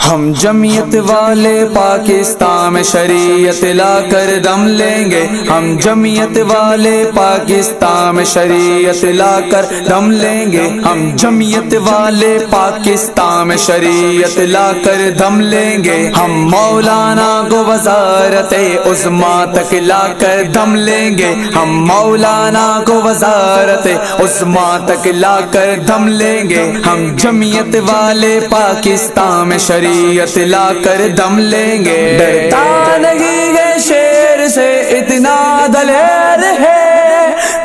ہم جمعیت والے پاکستان میں شریعت لا کر دم لیں گے، ہم جمعیت والے پاکستان میں شریعت لا کر دم لیں گے، ہم جمعیت والے پاکستان میں شریعت لا کر دم لیں گے، ہم مولانا کو وزارت عظمیٰ تک لا کر دم لیں گے، ہم مولانا کو وزارت عظمیٰ تک لا کر دم لیں گے، ہم جمعیت والے پاکستان میں شریعت لا کر دم لیں گے۔ ڈرتا نہیں ہے شیر سے اتنا دلیر ہے،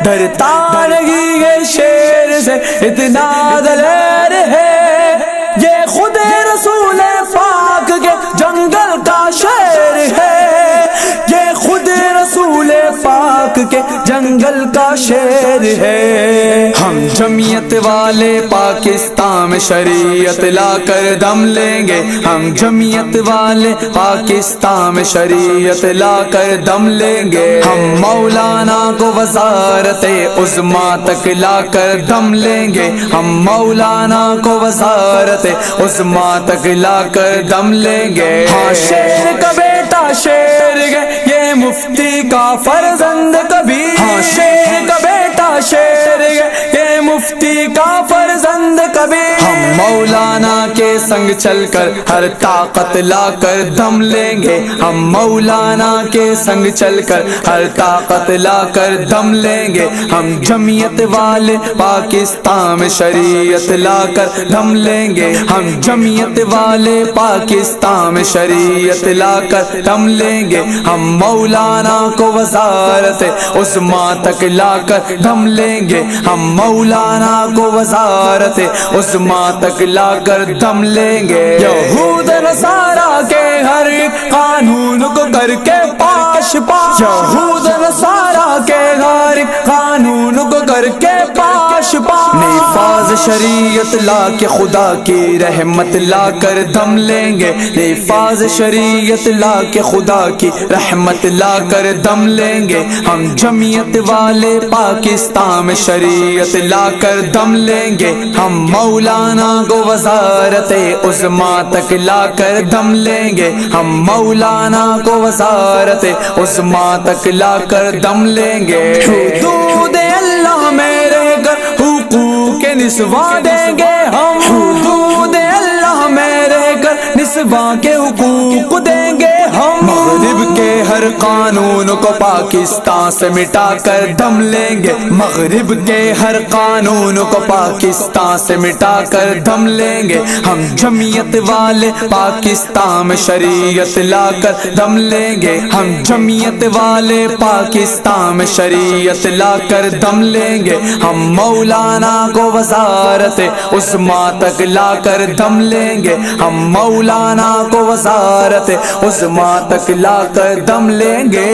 ڈرتا نہیں ہے شیر سے اتنا دلیر ہے، یہ خود رسول پاک کے جنگل کا شیر ہے، یہ خود رسول پاک کے جنگل کا شیر ہے۔ ہم جمعیت والے پاکستان میں شریعت لا کر دم لیں گے، ہم جمعیت والے پاکستان میں شریعت لا کر دم لیں گے، ہم مولانا کو وزارت عظمیٰ تک لا کر دم لیں گے، ہم مولانا کو وزارت عظمیٰ تک لا کر دم لیں گے۔ ہاں شیر کا بیٹا شیر ہے، یہ مفتی کا فرزند کبھی، ہاں شیر کا بیٹا شیر ہے، یہ مفتی کا فرزند کبھی، ہم مولانا کے سنگ چل کر ہر طاقت لا کر دم لیں گے، ہم مولانا کے سنگ چل کر ہر طاقت لا کر دم لیں گے، ہم جمعیت والے پاکستان میں شریعت لا کر دم لیں گے، ہم جمعیت والے پاکستان میں شریعت لا کر دم لیں گے، ہم مولانا کو وزارت عظمیٰ تک لا کر دم لیں گے، ہم مولانا کو وزارت عظمیٰ تک لا کر دم لیں گے۔ یہود نصارا کے ہر ایک قانون کو کر کے پاش پاش، یہود نصارا کے ہر ایک قانون کو کر کے پاش پاش، نفاذ شریعت لا کے خدا کی رحمت لا کر دم لیں گے، نفاذ شریعت لا کے خدا کی رحمت لا کر دم لیں گے، ہم جمعیت والے پاکستان میں شریعت لا کر دم لیں گے، ہم مولانا کو وزارت عظمیٰ تک لا کر دم لیں گے، ہم مولانا کو وزارت عظمیٰ تک لا کر دم لیں گے۔ حدود اللہ میں رہ کر حقوق نسواں دیں گے ہم، حدود اللہ میں رہ کر نسواں کے حقوق دیں گے ہم، مغرب کے ہر قانون کو پاکستان سے مٹا کر دم لیں گے، مغرب کے ہر قانون کو پاکستان سے مٹا کر دم لیں گے، ہم جمعیت والے پاکستان میں شریعت لا کر دم لیں گے، ہم جمعیت والے پاکستان میں شریعت لا کر دم لیں گے، ہم مولانا کو وزارت عظمیٰ تک لا کر دم لیں گے، ہم مولانا کو وزارت عظمیٰ تک لا کر دم لیں گے۔